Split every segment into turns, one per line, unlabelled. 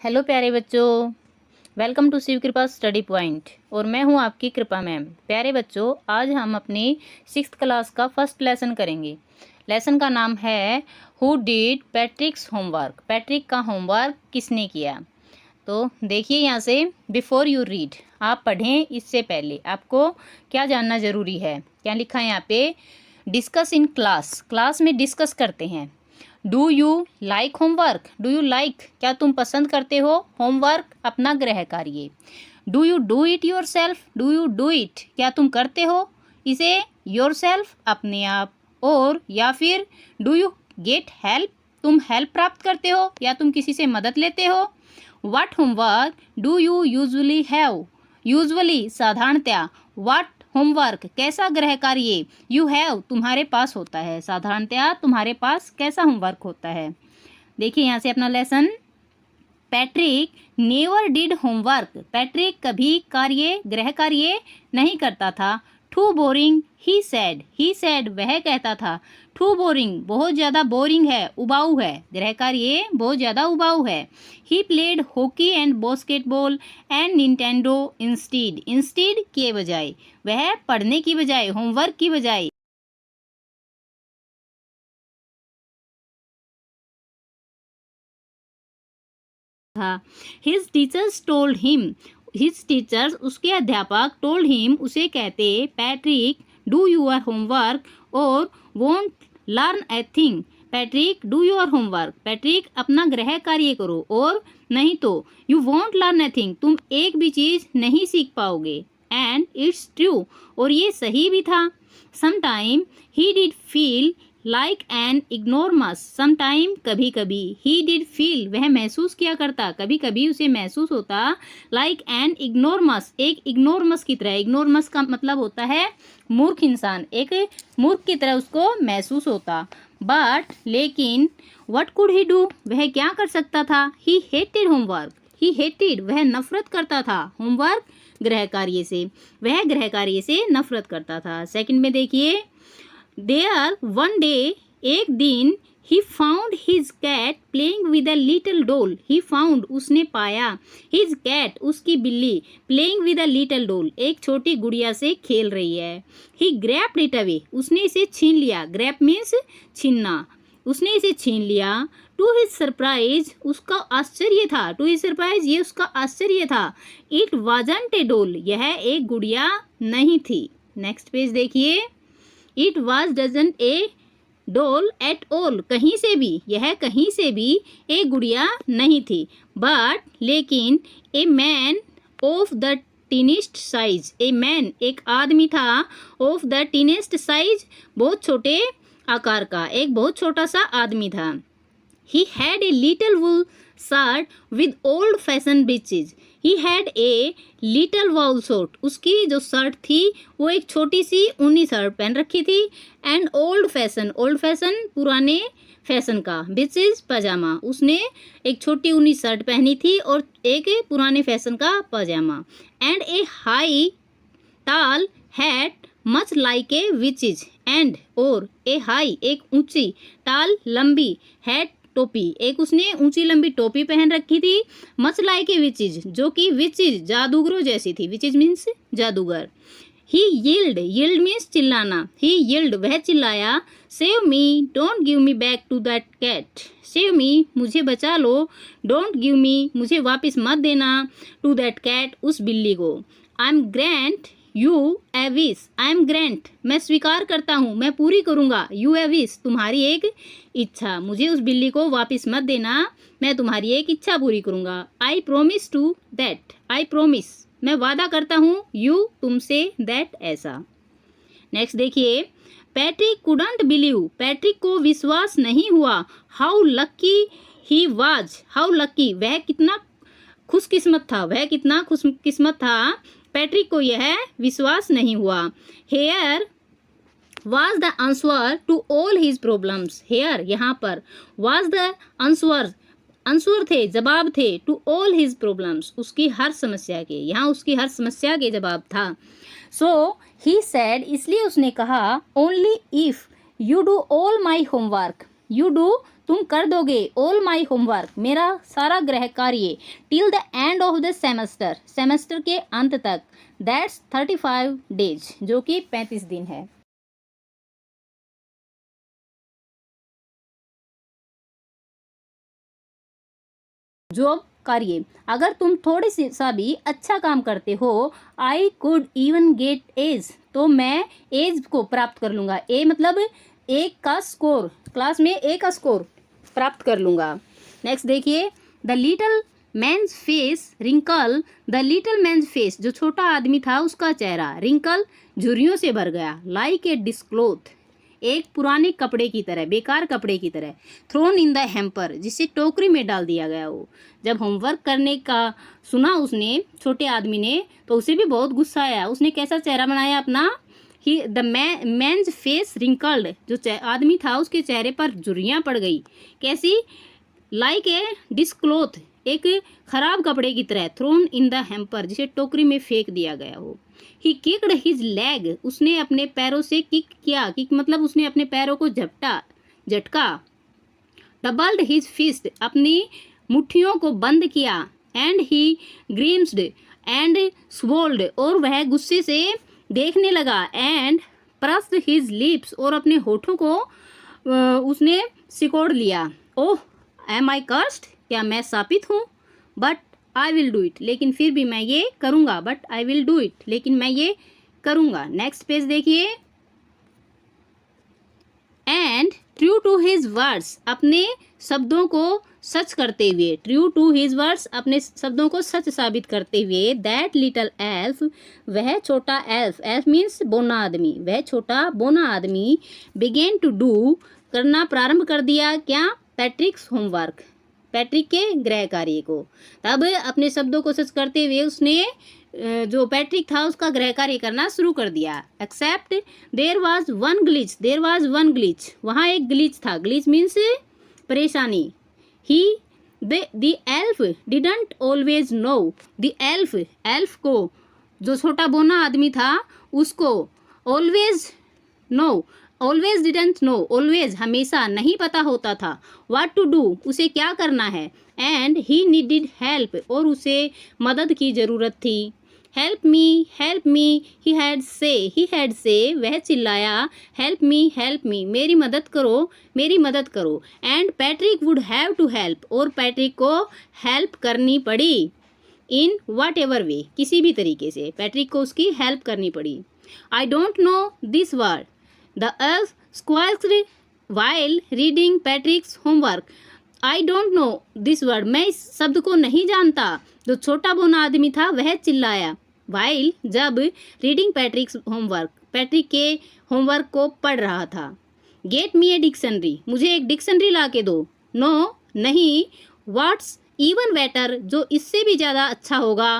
Hello प्यारे बच्चों, welcome to Shiv कृपा स्टडी पॉइंट। और मैं हूं आपकी कृपा मैम। प्यारे बच्चों, आज हम अपनी 6th क्लास का फर्स्ट लेसन करेंगे। लेसन का नाम है हु डिड पैट्रिक्स होमवर्क। पैट्रिक का होमवर्क किसने किया। तो देखिए यहाँ से, बिफोर यू रीड, आप पढ़ें इससे पहले आपको क्या जानना ज़रूरी है। क्या लिखा है यहाँ पे, डिस्कस इन क्लास। क्लास में डिस्कस करते हैं। Do you like homework. Do you like, क्या तुम पसंद करते हो होमवर्क, अपना गृह कार्य। Do you do it your self. Do you do it, क्या तुम करते हो इसे योर सेल्फ, अपने आप। और या फिर डू यू गेट हेल्प, तुम हेल्प प्राप्त करते हो या तुम किसी से मदद लेते हो। What homework do you usually have. Usually, साधारणतया। व्हाट होमवर्क, कैसा गृह कार्य। यू हैव, तुम्हारे पास होता है। साधारणतया तुम्हारे पास कैसा होमवर्क होता है। देखिए यहाँ से अपना lesson. Patrick never did homework. Patrick कभी गृह कार्य नहीं करता था। Too boring he said. He said, वह कहता था। टू बोरिंग, बहुत ज़्यादा बोरिंग है, उबाऊ है। गृह कार्य बहुत ज़्यादा उबाऊ है। He played hockey and basketball and Nintendo instead. Instead के बजाय, वह पढ़ने की बजाय, होमवर्क की बजाय था। His teachers told him. His teachers, उसके अध्यापक, टोल्ड हिम, उसे कहते, पैट्रिक डू योर होमवर्क और won't learn a thing. Patrick do your homework, Patrick अपना गृह कार्य करो, और नहीं तो you won't learn a thing, तुम एक भी चीज़ नहीं सीख पाओगे। एंड इट्स ट्रू, और ये सही भी था। Sometime he did feel like an ignoramus. Sometime, कभी कभी। ही डिड फील, वह महसूस किया करता, कभी कभी उसे महसूस होता। लाइक एन इग्नोरमस, एक इग्नोरमस की तरह। इग्नोरमस का मतलब होता है मूर्ख इंसान, एक मूर्ख की तरह उसको महसूस होता। बट, लेकिन, व्हाट कुड ही डू, वह क्या कर सकता था। ही हेटेड होमवर्क। ही हेटेड, वह नफरत करता था। होमवर्क, गृह कार्य से, वह गृह कार्य से नफरत करता था। सेकंड में देखिए, देयर वन डे, एक दिन, he found his cat playing with a little doll. He found, उसने पाया, हिज कैट, उसकी बिल्ली, playing with a little doll, एक छोटी गुड़िया से खेल रही है। ही ग्रैप्ड इट अवे, उसने इसे छीन लिया। ग्रैप मीन्स छीनना, उसने इसे छीन लिया। टू हिज सरप्राइज, उसका आश्चर्य था। टू हिज सरप्राइज, ये उसका आश्चर्य था। इट वाजंट ए डॉल, यह एक गुड़िया नहीं थी। नेक्स्ट पेज देखिए। It was doesn't A doll at all, कहीं से भी, यह कहीं से भी एक गुड़िया नहीं थी। बट, लेकिन, a man of the tiniest size, a man, एक आदमी था, ऑफ द टीनेस्ट साइज, बहुत छोटे आकार का, एक बहुत छोटा सा आदमी था। He had a little wool shirt with old fashion breaches. He had a little wall shirt, उसकी जो शर्ट थी वो एक छोटी सी ऊनी शर्ट पहन रखी थी। And old fashion, old fashion पुराने फैशन का, ब्रीचेज पजामा, उसने एक छोटी ऊनी शर्ट पहनी थी और एक पुराने फैशन का पजामा। एंड ए हाई टाल hat much like a witches. And, और, ए हाई, एक ऊंची, टाल, लंबी, हैट, टोपी, एक उसने ऊंची लंबी टोपी पहन रखी थी। मच लाइक ए विचेज, जो कि विचेज, जादूगरों जैसी थी। विचेज मीन्स जादूगर। ही यील्ड, यील्ड मीन्स चिल्लाना। ही यील्ड, वह चिल्लाया। Save me, don't give me back to that cat. Save me, मुझे बचा लो। डोंट गिव मी, मुझे वापस मत देना। टू दैट कैट, उस बिल्ली को। I am Grand U A wish. I am Grand, मैं स्वीकार करता हूँ, मैं पूरी करूँगा। यू ए विश, तुम्हारी एक इच्छा, मुझे उस बिल्ली को वापस मत देना, मैं तुम्हारी एक इच्छा पूरी करूँगा। I promise to that. I promise, मैं वादा करता हूँ, यू, तुमसे, दैट, ऐसा। नेक्स्ट देखिए। पैट्रिक कुडंट बिलीव, पैट्रिक को विश्वास नहीं हुआ। How lucky he was. How lucky, वह कितना खुशकिस्मत था, वह कितना खुशकिस्मत था। पैट्रिक को यह विश्वास नहीं हुआ। Here was the answer to all his problems. Here, यहाँ पर, was the answer, आंसर थे, जवाब थे, टू ऑल हिज प्रॉब्लम्स, उसकी हर समस्या के, यहाँ उसकी हर समस्या के जवाब था। सो ही सेड, इसलिए उसने कहा, only if you do all my homework, you do, तुम कर दोगे, ऑल माई होमवर्क, मेरा सारा गृह कार्य, till the end of the semester, semester के अंत तक, दैट्स 35 डेज, जो कि 35 दिन है। जॉब कार्य, अगर तुम थोड़ी सी सा भी अच्छा काम करते हो, I could even get age, तो मैं एज को प्राप्त कर लूँगा। ए मतलब एक का स्कोर, क्लास में ए का स्कोर प्राप्त कर लूँगा। नेक्स्ट देखिए, the little man's face wrinkle, the little man's face, जो छोटा आदमी था उसका चेहरा, रिंकल झुर्रियों से भर गया, लाइक ए डिस्क्लोथ, एक पुराने कपड़े की तरह, बेकार कपड़े की तरह, थ्रोन इन द हैम्पर, जिसे टोकरी में डाल दिया गया हो। जब होमवर्क करने का सुना उसने, छोटे आदमी ने, तो उसे भी बहुत गुस्सा आया। उसने कैसा चेहरा बनाया अपना, ही द मैन्स फेस रिंकल्ड, जो आदमी था उसके चेहरे पर झुर्रियाँ पड़ गई, कैसी, लाइक ए डिस्क्लोथ, एक खराब कपड़े की तरह, थ्रोन इन द हैम्पर, जिसे टोकरी में फेंक दिया गया हो। ही किक्ड हिज लेग, उसने अपने पैरों से किक किया, किक मतलब उसने अपने पैरों को झटका। डबल्ड हिज फिस्ट, अपनी मुट्ठियों को बंद किया। एंड ही ग्रीम्स्ड एंड स्वोल्ड, और वह गुस्से से देखने लगा। एंड प्रस्ड हिज लिप्स, और अपने होठों को उसने सिकोड़ लिया। ओह एम आई कर्स्ड, क्या मैं शापित हूँ, but I will do it, लेकिन फिर भी मैं ये करूँगा, but I will do it, लेकिन मैं ये करूँगा। नेक्स्ट पेज देखिए, and true to his words, अपने शब्दों को सच करते हुए, ट्रू टू हिज वर्ड्स, अपने शब्दों को सच साबित करते हुए, दैट लिटल एल्फ, वह छोटा एल्फ, एल्फ मीन्स बोना आदमी, वह छोटा बोना आदमी, बिगेन टू डू, करना प्रारंभ कर दिया, क्या, पैट्रिक्स होमवर्क, पैट्रिक के गृह कार्य को। तब अपने शब्दों को सच करते हुए उसने जो पैट्रिक था उसका गृह कार्य करना शुरू कर दिया। Except there was one glitch, there was one glitch, वहाँ एक ग्लिच था, ग्लिच मीन्स परेशानी। He the elf didn't always know, the elf, elf को, जो छोटा बोना आदमी था उसको, always know, always didn't know, always हमेशा नहीं पता होता था, व्हाट टू डू, उसे क्या करना है, एंड ही नीडिड हेल्प, और उसे मदद की ज़रूरत थी। हेल्प मी, ही हैड से, वह चिल्लाया, हेल्प मी, मेरी मदद करो, and Patrick would have to help, और पैट्रिक को हेल्प करनी पड़ी, इन वट एवर वे, किसी भी तरीके से पैट्रिक को उसकी हेल्प करनी पड़ी। I don't know this word, the elf squawked while reading Patrick's homework. I don't know this word. मैं इस शब्द को नहीं जानता, जो छोटा बोना आदमी था वह चिल्लाया। while, जब, reading Patrick's homework, पैट्रिक के होमवर्क को पढ़ रहा था। Get me a dictionary, मुझे एक डिक्शनरी ला के दो। No, नहीं। What's even better, जो इससे भी ज़्यादा अच्छा होगा।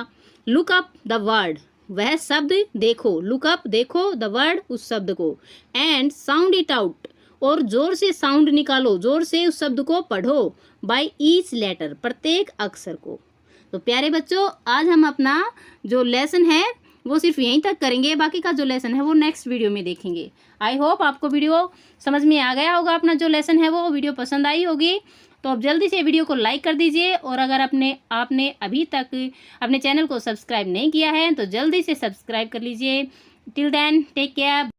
Look up the word, वह शब्द देखो, लुकअप देखो, द वर्ड, उस शब्द को, एंड साउंड इट आउट, और जोर से साउंड निकालो, जोर से उस शब्द को पढ़ो, बाय ईच लेटर, प्रत्येक अक्षर को। तो प्यारे बच्चों, आज हम अपना जो लेसन है वो सिर्फ यहीं तक करेंगे, बाकी का जो लेसन है वो नेक्स्ट वीडियो में देखेंगे। आई होप आपको वीडियो समझ में आ गया होगा, अपना जो लेसन है वो वीडियो पसंद आई होगी। तो अब जल्दी से वीडियो को लाइक कर दीजिए, और अगर आपने अभी तक अपने चैनल को सब्सक्राइब नहीं किया है तो जल्दी से सब्सक्राइब कर लीजिए। Till then take care.